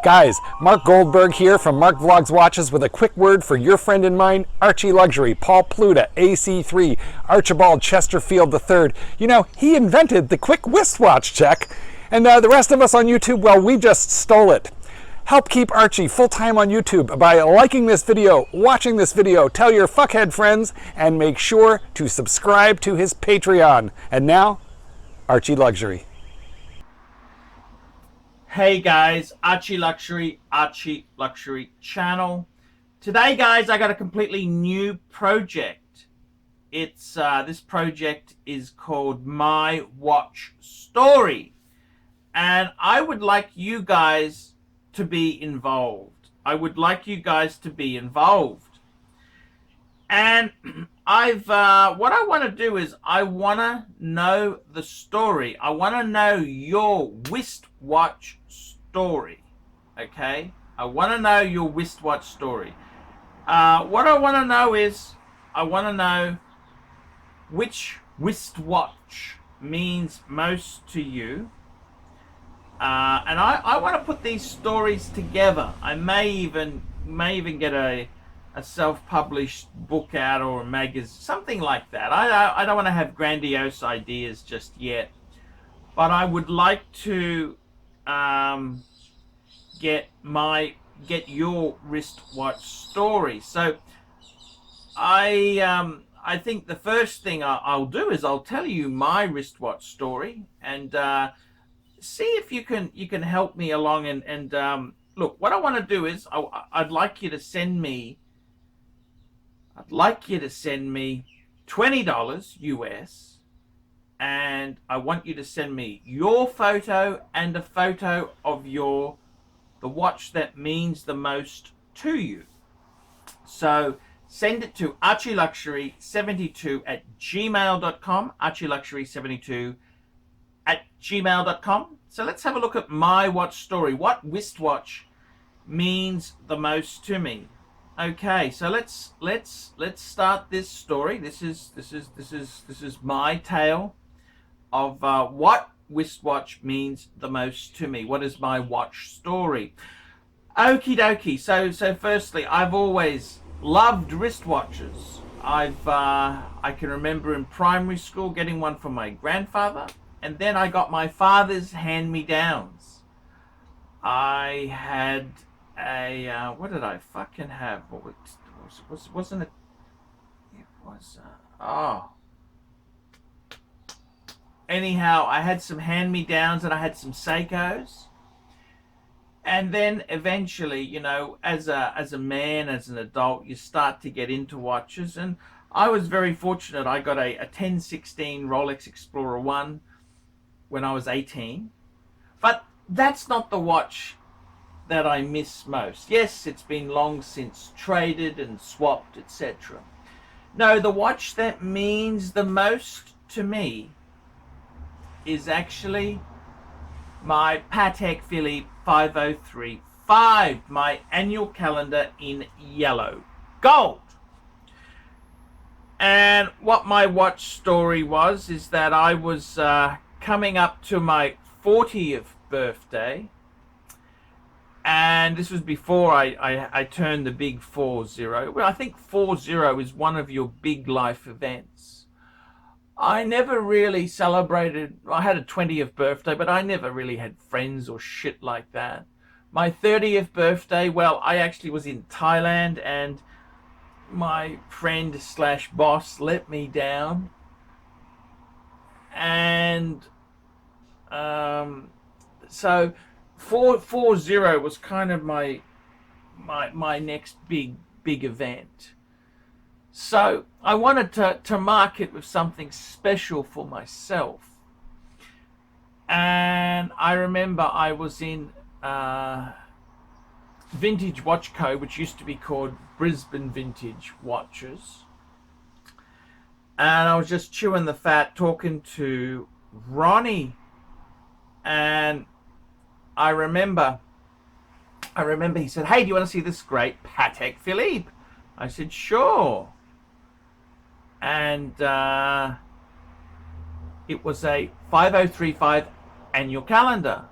Guys, Mark Goldberg here from Mark Vlogs Watches with a quick word for your friend and mine, ArchieLuxury, Paul Pluta, AC3, Archibald Chesterfield III. You know, he invented the quick wristwatch check, and the rest of us on YouTube, well, we just stole it. Help keep Archie full-time on YouTube by liking this video, watching this video, tell your fuckhead friends, and make sure to subscribe to his Patreon. And now, ArchieLuxury. Hey guys, ArchieLuxury channel. Today guys, I got a completely new project. It's this project is called My Watch Story. And I would like you guys to be involved. And what I want to do is I want to know the story. I want to know your wristwatch story. Okay? I want to know your wristwatch story. What I want to know is I want to know which wristwatch means most to you. And I want to put these stories together. I may even get a self-published book out or a magazine, something like that. I don't want to have grandiose ideas just yet, but I would like to get your wristwatch story. So I think the first thing I'll do is I'll tell you my wristwatch story and see if you can help me along and look, what I want to do is I'd like you to send me $20 US, and I want you to send me your photo and a photo of the watch that means the most to you. So send it to ArchieLuxury72@gmail.com, ArchieLuxury72@gmail.com. So let's have a look at my watch story. What wristwatch means the most to me? Okay, so let's start this story. This is my tale of what wristwatch means the most to me. What is my watch story? Okie dokie. So firstly, I've always loved wristwatches. I can remember in primary school getting one from my grandfather, and then I got my father's hand-me-downs. I had what did I fucking have? Wasn't it? It was Anyhow, I had some hand-me-downs and I had some Seikos. And then eventually, you know, as a man, as an adult, you start to get into watches. And I was very fortunate. I got a 1016 Rolex Explorer 1 when I was 18. But that's not the watch that I miss most. Yes, it's been long since traded and swapped, etc. No, the watch that means the most to me is actually my Patek Philippe 5035, my annual calendar in yellow gold. And what my watch story was is that I was coming up to my 40th birthday. And this was before I turned the big 40. Well, I think 40 is one of your big life events. I never really celebrated. I had a 20th birthday, but I never really had friends or shit like that. My 30th birthday, well, I actually was in Thailand and my friend / boss let me down. And so 40 was kind of my next big event. So I wanted to mark it with something special for myself. And I remember I was in Vintage Watch Co., which used to be called Brisbane Vintage Watches. And I was just chewing the fat talking to Ronnie. And I remember he said, "Hey, do you want to see this great Patek Philippe?" I said, "Sure." And it was a 5035 annual calendar.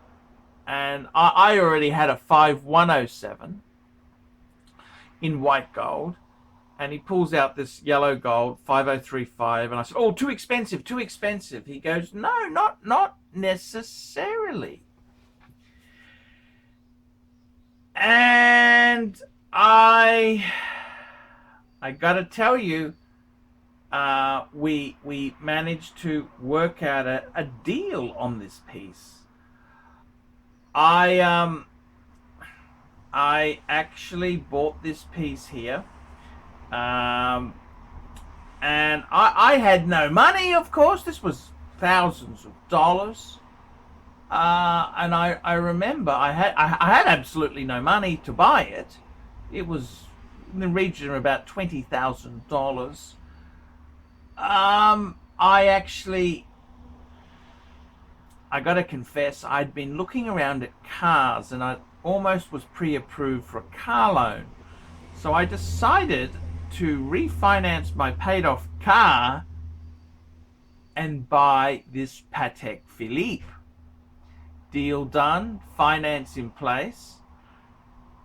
and I already had a 5107 in white gold, and he pulls out this yellow gold 5035, and I said, "Oh, too expensive, too expensive." He goes, "No, not necessarily." And I gotta tell you, we managed to work out a deal on this piece. I actually bought this piece here, and I had no money, of course. This was thousands of dollars, and I remember I had absolutely no money to buy it. It was in the region of about $20,000. I gotta confess, I'd been looking around at cars, and I almost was pre-approved for a car loan. So I decided to refinance my paid-off car and buy this Patek Philippe. Deal done, finance in place.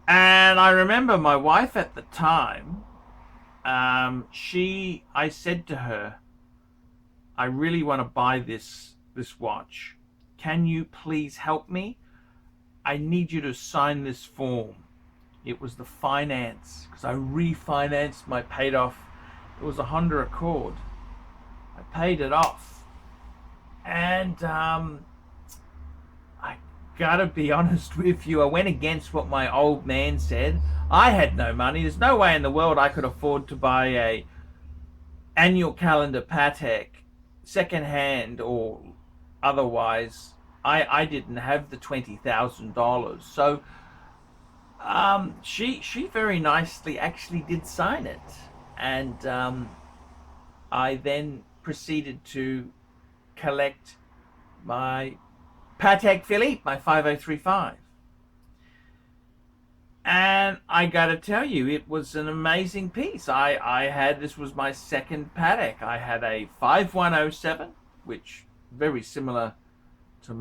And I remember my wife at the time, I said to her, "I really want to buy this watch. Can you please help me? I need you to sign this form." It was the finance, because I refinanced my paid off. It was a Honda Accord. I paid it off, and I gotta be honest with you, I went against what my old man said. I had no money. There's no way in the world I could afford to buy a annual calendar Patek second hand or otherwise. I didn't have the $20,000. So she very nicely actually did sign it, and I then proceeded to collect my Patek Philippe, my 5035. And I gotta tell you, it was an amazing piece. This was my second Patek. I had a 5107, which very similar to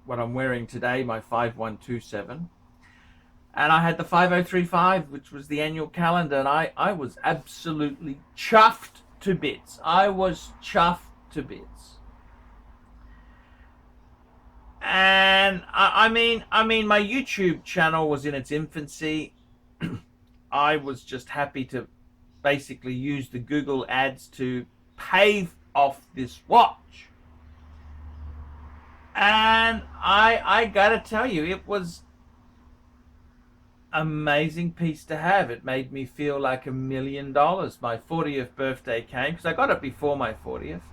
what I'm wearing today, my 5127. And I had the 5035, which was the annual calendar, and I was absolutely chuffed to bits. I was chuffed to bits. And I mean, my YouTube channel was in its infancy. I was just happy to basically use the Google ads to pay off this watch. And I gotta tell you, it was amazing piece to have. It made me feel like $1 million. My 40th birthday came, because I got it before my 40th.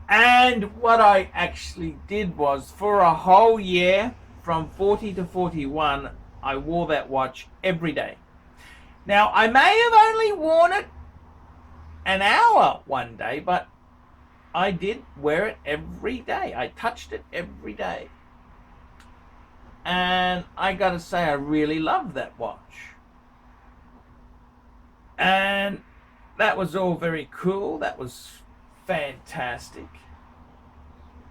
And what I actually did was, for a whole year, from 40 to 41, I wore that watch every day. Now, I may have only worn it an hour one day, but I did wear it every day. I touched it every day. And I gotta say, I really loved that watch. And that was all very cool. That was fantastic.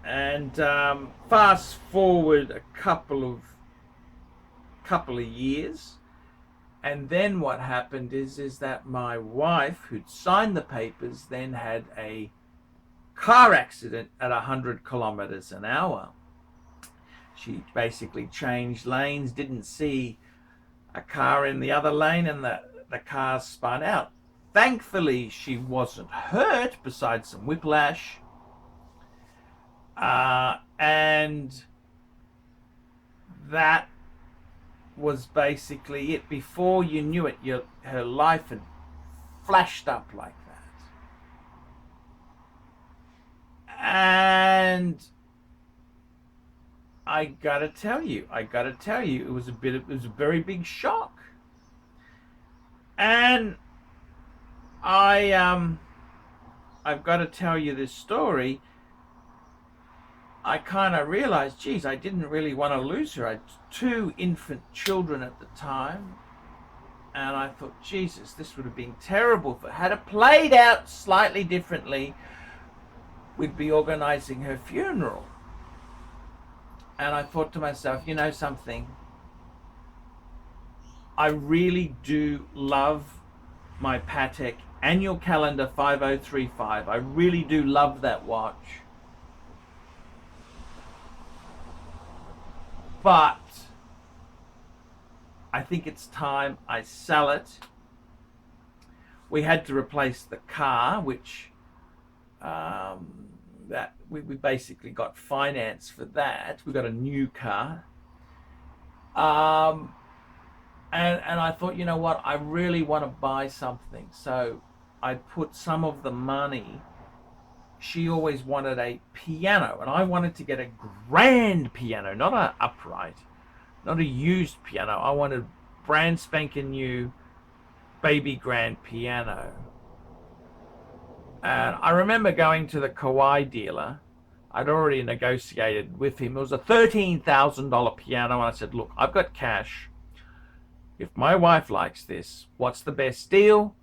And fast forward a couple of years, and then what happened is that my wife, who'd signed the papers, then had a car accident at 100 kilometers an hour. She basically changed lanes, didn't see a car in the other lane, and the car spun out. Thankfully, she wasn't hurt, besides some whiplash. And that was basically it. Before you knew it, her life had flashed up like that. And I gotta tell you, it was a very big shock. And I've got to tell you this story. I kind of realized, geez, I didn't really want to lose her. I had 2 infant children at the time. And I thought, Jesus, this would have been terrible. If it had it played out slightly differently, we'd be organizing her funeral. And I thought to myself, you know something, I really do love my Patek annual calendar 5035. I really do love that watch. But I think it's time I sell it. We had to replace the car, which that we basically got finance for that. We got a new car. And I thought, you know what, I really want to buy something. So I put some of the money. She always wanted a piano, and I wanted to get a grand piano, not an upright, not a used piano. I wanted brand spanking new baby grand piano. And I remember going to the Kauai dealer. I'd already negotiated with him. It was a $13,000 piano, and I said, look, I've got cash. If my wife likes this, what's the best deal?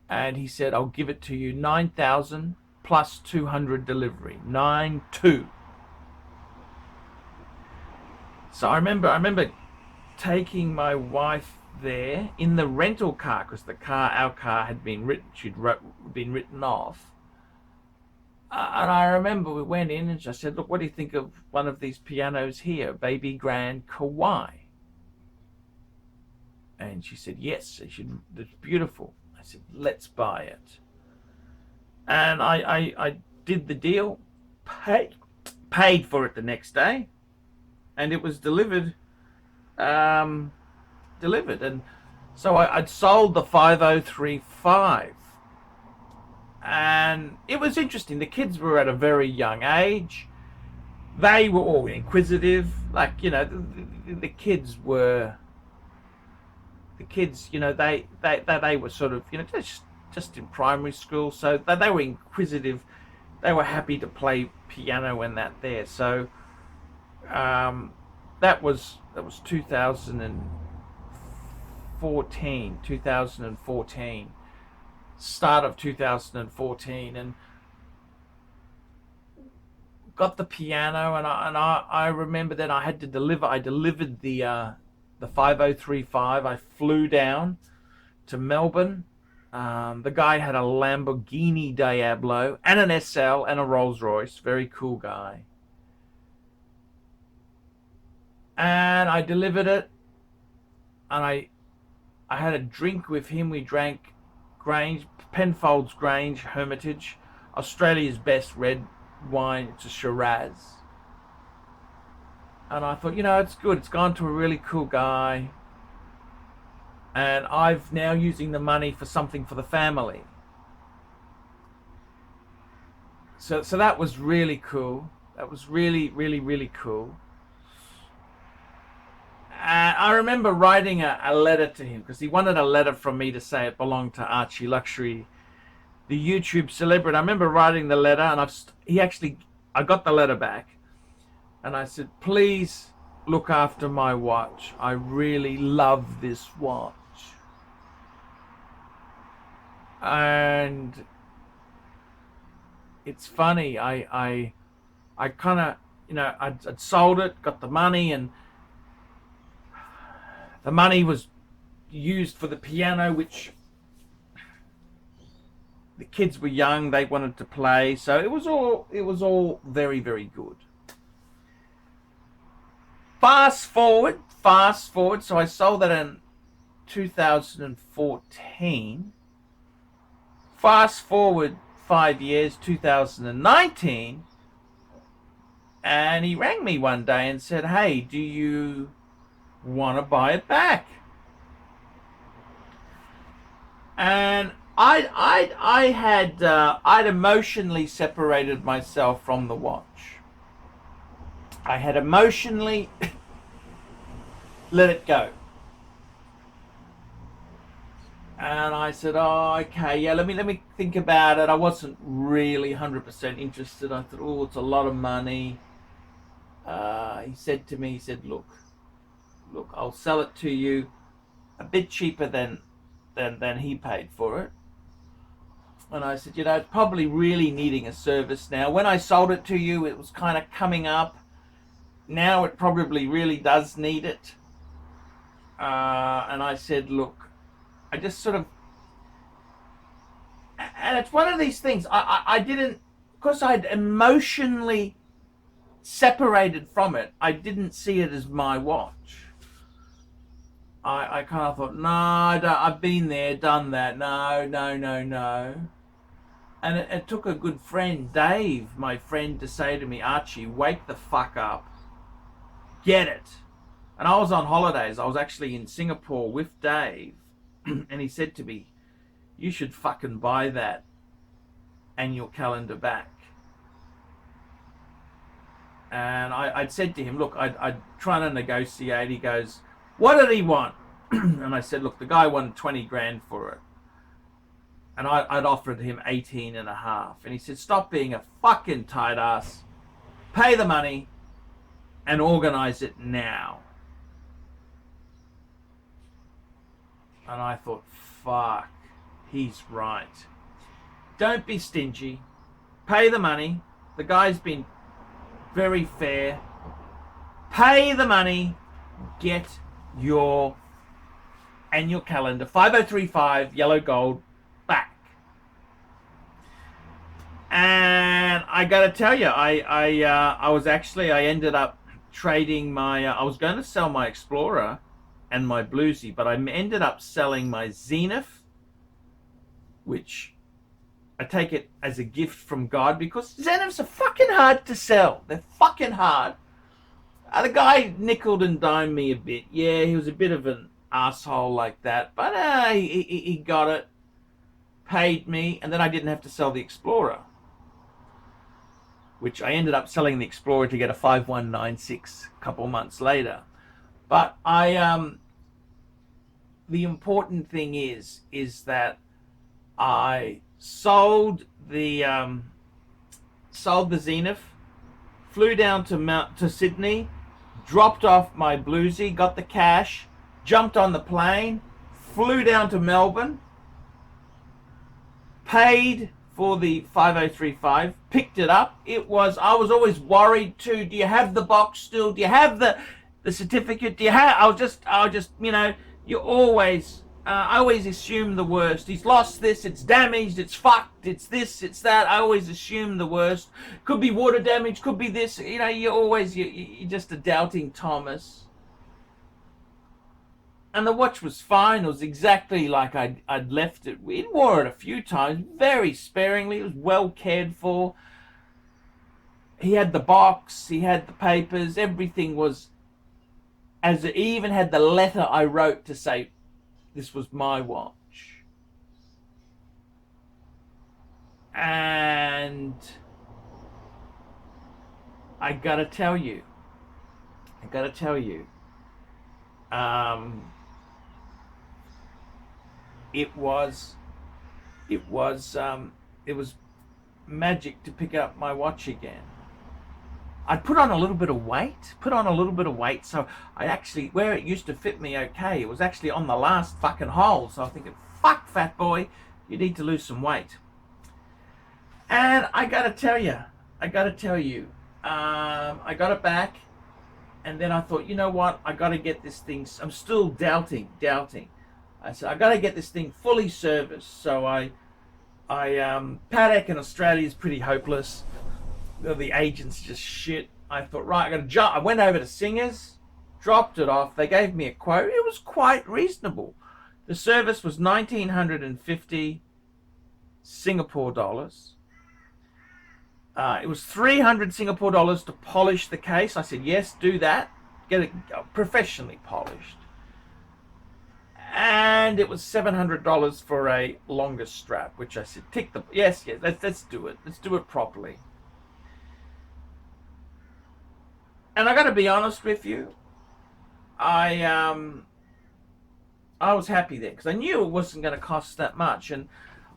And he said, I'll give it to you $9,000 plus 200 delivery. 9,200. So I remember taking my wife there in the rental car, because our car had been been written off. And I remember we went in and I said, look, what do you think of one of these pianos here, Baby Grand Kauai? And she said, yes, it's beautiful. I said, let's buy it. And I did the deal, paid for it the next day, and it was delivered. And so I'd sold the 5035. And it was interesting. The kids were at a very young age. They were all inquisitive. Like, you know, the kids, you know, they were sort of, you know, just in primary school. So they were inquisitive. They were happy to play piano and that there. So that was 2014, start of 2014, and got the piano, and I remember that I delivered the 5035. I flew down to Melbourne. The guy had a Lamborghini Diablo and an SL and a Rolls Royce. Very cool guy. And I delivered it, and I had a drink with him. We drank Penfolds Grange Hermitage, Australia's best red wine. It's a Shiraz. And I thought, you know, it's good. It's gone to a really cool guy. And I've now using the money for something for the family. So that was really cool. That was really, really, really cool. And I remember writing a letter to him, because he wanted a letter from me to say it belonged to ArchieLuxury, the YouTube celebrity. I remember writing the letter, and I got the letter back, and I said, please look after my watch. I really love this watch. And it's funny, I kind of, you know, I'd sold it, got the money, and the money was used for the piano, which the kids were young, they wanted to play, so it was all very, very good. Fast forward, so I sold that in 2014. Fast forward 5 years, 2019, and he rang me one day and said, hey, do you want to buy it back? And I'd emotionally separated myself from the watch. I had emotionally let it go. And I said, oh, okay, yeah, let me think about it. I wasn't really 100% interested. I thought, oh, it's a lot of money. He said to me, look, I'll sell it to you a bit cheaper than he paid for it. And I said, you know, it's probably really needing a service now. When I sold it to you, it was kind of coming up. now it probably really does need it. And I said, look, I just sort of, and it's one of these things, I didn't, because I'd emotionally separated from it, I didn't see it as my watch. I kind of thought, no, I've been there, done that, no. And it took a good friend, Dave, my friend, to say to me, Archie, wake the fuck up. Get it. And I was on holidays. I was actually in Singapore with Dave. And he said to me, you should fucking buy that annual calendar back. And I'd said to him, look, I'd try to negotiate. He goes, what did he want? And I said, look, the guy wanted 20 grand for it. And I'd offered him 18 and a half. And he said, stop being a fucking tight ass. Pay the money and organize it now. And I thought, fuck, he's right. Don't be stingy. Pay the money. The guy's been very fair. Pay the money. Get your annual calendar, 5035, yellow gold, back. And I gotta tell you, I ended up trading my, I was going to sell my Explorer and my Bluesy, but I ended up selling my Zenith, which I take it as a gift from God, because Zeniths are fucking hard to sell. They're fucking hard. The guy nickeled and dimed me a bit. Yeah, he was a bit of an asshole like that, but he got it, paid me, and then I didn't have to sell the Explorer, which I ended up selling the Explorer to get a 5196 a couple months later. But the important thing is that I sold the Zenith, flew down to Sydney, dropped off my Bluesy, got the cash, jumped on the plane, flew down to Melbourne, paid for the 5035, picked it up. I was always worried too. Do you have the box still? Do you have the certificate? Do you have? I was just, you know, you always, I always assume the worst. He's lost this, it's damaged, it's fucked, it's this, it's that. I always assume the worst. Could be water damage, could be this. You know, you're just a doubting Thomas. And the watch was fine. It was exactly like I'd left it. We'd wore it a few times, very sparingly. It was well cared for. He had the box, he had the papers, everything was, as it even had the letter I wrote to say this was my watch. And I gotta tell you, it was magic to pick up my watch again. I'd put on a little bit of weight, so I actually, where it used to fit me okay, it was actually on the last fucking hole. So I'm thinking, fuck, fat boy, you need to lose some weight. And I gotta tell you, I got it back, and then I thought, you know what, I gotta get this thing, I'm still doubting. I said, I gotta get this thing fully serviced. So Patek in Australia is pretty hopeless. The agent's just shit. I thought, right, I gotta jump. I went over to Singer's, dropped it off. They gave me a quote. It was quite reasonable. The service was 1,950 Singapore dollars. It was 300 Singapore dollars to polish the case. I said, yes, do that. Get it professionally polished. And it was $700 for a longer strap, which I said, yes, let's do it. Let's do it properly. And I got to be honest with you, I was happy there because I knew it wasn't going to cost that much. And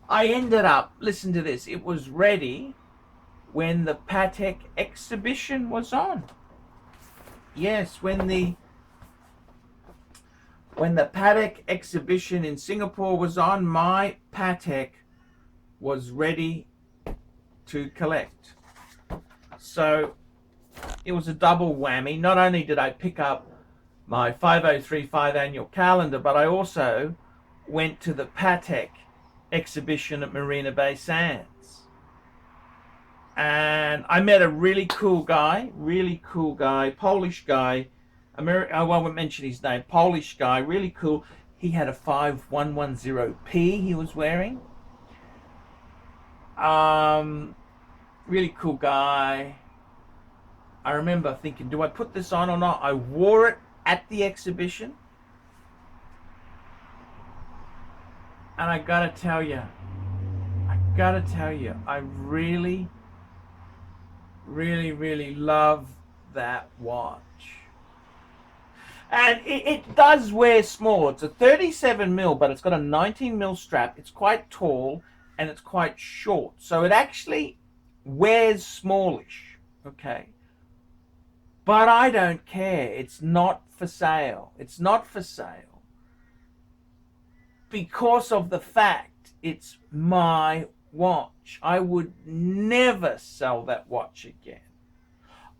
I ended up, listen to this, it was ready when the Patek exhibition was on. Yes, when the Patek exhibition in Singapore was on, my Patek was ready to collect. So it was a double whammy. Not only did I pick up my 5035 annual calendar, but I also went to the Patek exhibition at Marina Bay Sands. And I met a really cool guy, Polish guy. I won't mention his name, Polish guy, really cool. He had a 5110P he was wearing. Really cool guy. I remember thinking, do I put this on or not? I wore it at the exhibition. And I gotta tell you, I really, really, really love that watch. And it does wear small. It's a 37 mil, but it's got a 19 mil strap. It's quite tall and it's quite short. So it actually wears smallish, okay? But I don't care. It's not for sale. It's not for sale because of the fact it's my watch. I would never sell that watch again.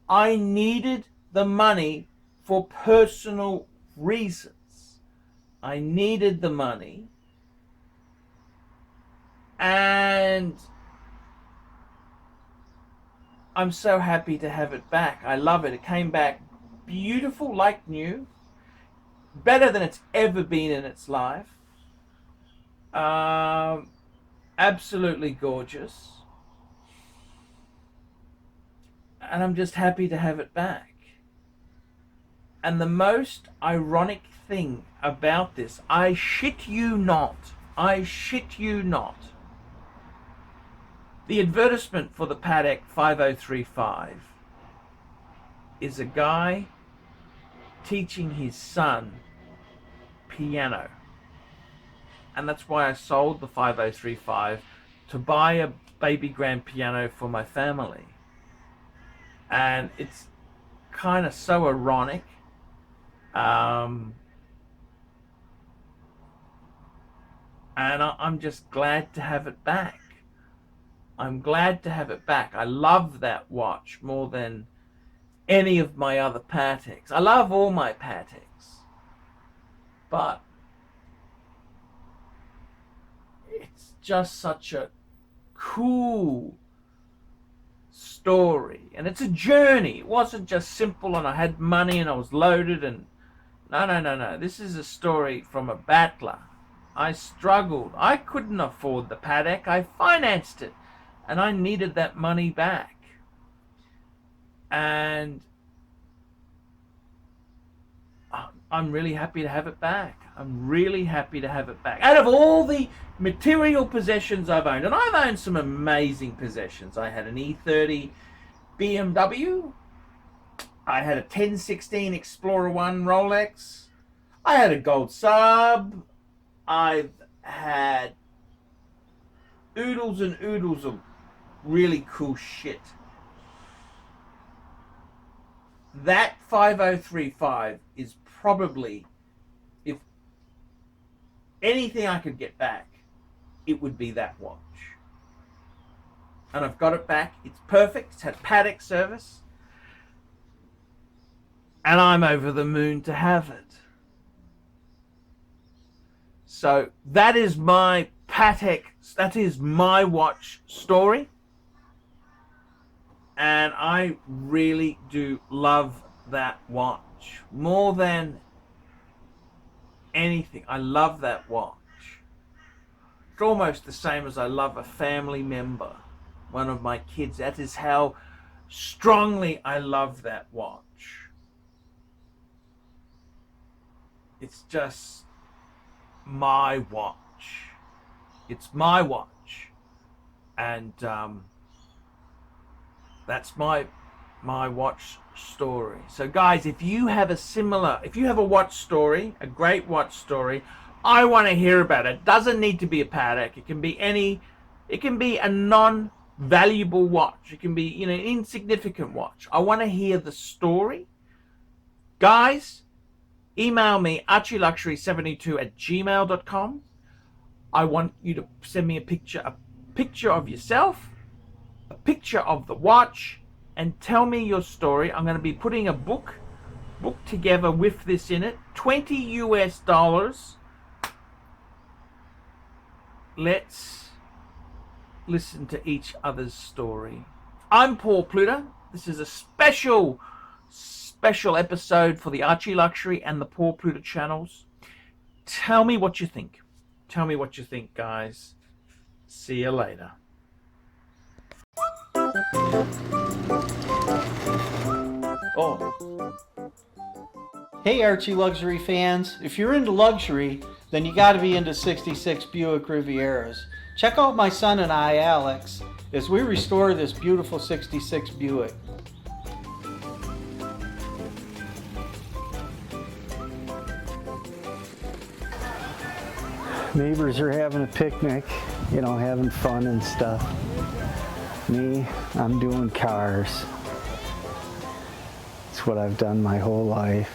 I needed the money for personal reasons. I needed the money, and I'm so happy to have it back. I love it. It came back beautiful, like new, better than it's ever been in its life. Absolutely gorgeous, and I'm just happy to have it back. And the most ironic thing about this, I shit you not, the advertisement for the Patek 5035 is a guy teaching his son piano. And that's why I sold the 5035, to buy a baby grand piano for my family. And it's kind of so ironic. And I'm just glad to have it back. I'm glad to have it back. I love that watch more than any of my other Pateks. I love all my Pateks, but it's just such a cool story, and it's a journey. It wasn't just simple and I had money and I was loaded, and no. This is a story from a battler. I struggled. I couldn't afford the Patek. I financed it, and I needed that money back. And I'm really happy to have it back. I'm really happy to have it back. Out of all the material possessions I've owned, and I've owned some amazing possessions. I had an E30 BMW. I had a 1016 Explorer 1 Rolex. I had a gold sub. I've had oodles and oodles of really cool shit. That 5035 is probably, if anything I could get back, it would be that watch. And I've got it back. It's perfect. It's had Patek service. And I'm over the moon to have it. So that is my Patek, that is my watch story. And I really do love that watch more than anything. I love that watch. It's almost the same as I love a family member, one of my kids. That is how strongly I love that watch. It's just my watch. It's my watch. And that's my watch story. So guys, if you have a watch story, a great watch story, I want to hear about it. It doesn't need to be a Patek. It can be a non-valuable watch. It can be, an insignificant watch. I want to hear the story. Guys, email me ArchieLuxury72@gmail.com. I want you to send me a picture of yourself, a picture of the watch, and tell me your story. I'm going to be putting a book together with this in it. $20 US. Let's listen to each other's story. I'm Paul Pluta. This is a special episode for the ArchieLuxury and the Paul Pluta channels. Tell me what you think. Tell me what you think, guys. See you later. Oh. Hey Archie Luxury fans, if you're into luxury, then you gotta be into 66 Buick Rivieras. Check out my son and I, Alex, as we restore this beautiful 66 Buick. Neighbors are having a picnic, you know, having fun and stuff. Me, I'm doing cars. It's what I've done my whole life.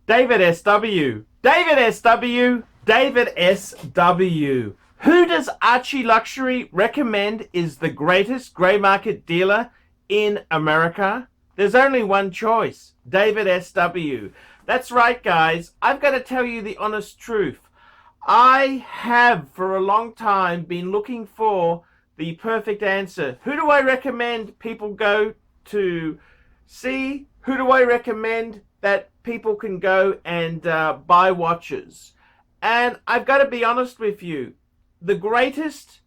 David S.W. David S.W. David S.W. Who does ArchieLuxury recommend is the greatest grey market dealer in America? There's only one choice, David S.W. That's right, guys. I've got to tell you the honest truth. I have, for a long time, been looking for the perfect answer. Who do I recommend people go to see? Who do I recommend that people can go and buy watches? And I've got to be honest with you. The greatest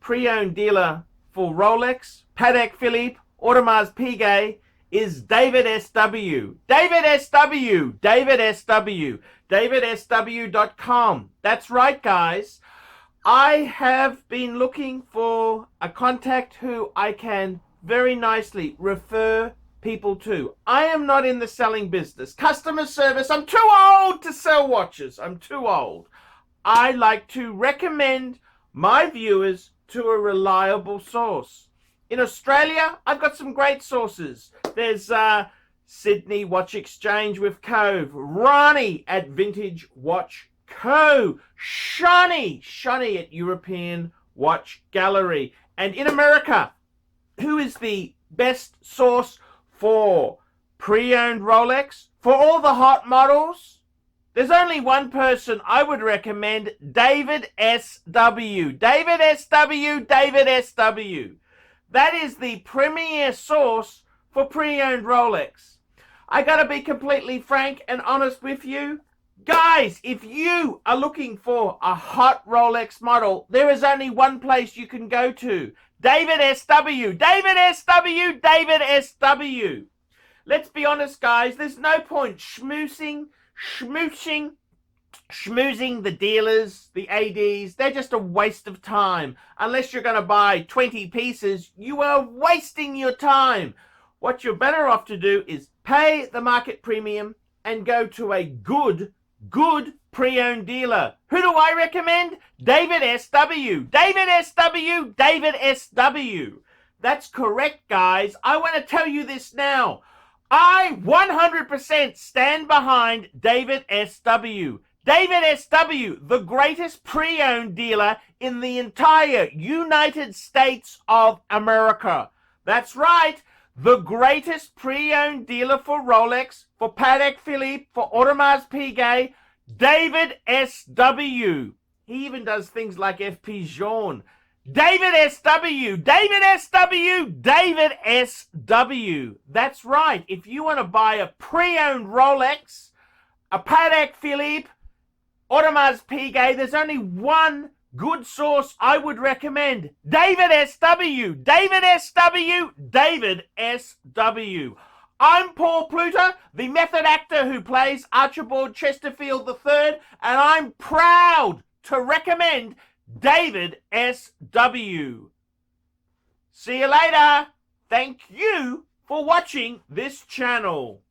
pre-owned dealer for Rolex, Patek Philippe, Audemars Piguet is David S.W. David S.W. David S.W. DavidSW.com. That's right, guys. I have been looking for a contact who I can very nicely refer people to. I am not in the selling business. Customer service, I'm too old to sell watches. I'm too old. I like to recommend my viewers to a reliable source. In Australia, I've got some great sources. There's Sydney Watch Exchange with Cove, Ronnie at Vintage Watch Co, Shani at European Watch Gallery. And in America, who is the best source for pre-owned Rolex, for all the hot models? There's only one person I would recommend, David S.W. David S.W. David S.W. That is the premier source for pre-owned Rolex. I gotta be completely frank and honest with you. Guys, if you are looking for a hot Rolex model, there is only one place you can go to. David S.W. David S.W. David S.W. Let's be honest, guys. There's no point schmoozing the dealers, the ADs. They're just a waste of time. Unless you're going to buy 20 pieces, you are wasting your time. What you're better off to do is pay the market premium and go to a good pre-owned dealer. Who do I recommend? David S.W. David S.W. David S.W. That's correct, guys. I want to tell you this now. I 100% stand behind David S.W. David S.W., the greatest pre-owned dealer in the entire United States of America. That's right, the greatest pre-owned dealer for Rolex, for Patek Philippe, for Audemars Piguet, David S.W. He even does things like FP Journe. David S.W. David S.W. David S.W. That's right. If you want to buy a pre-owned Rolex, a Patek Philippe, Audemars Piguet, there's only one good source I would recommend. David S.W. David S.W. David S.W. I'm Paul Pluta, the method actor who plays Archibald Chesterfield III, and I'm proud to recommend David S.W. See you later. Thank you for watching this channel.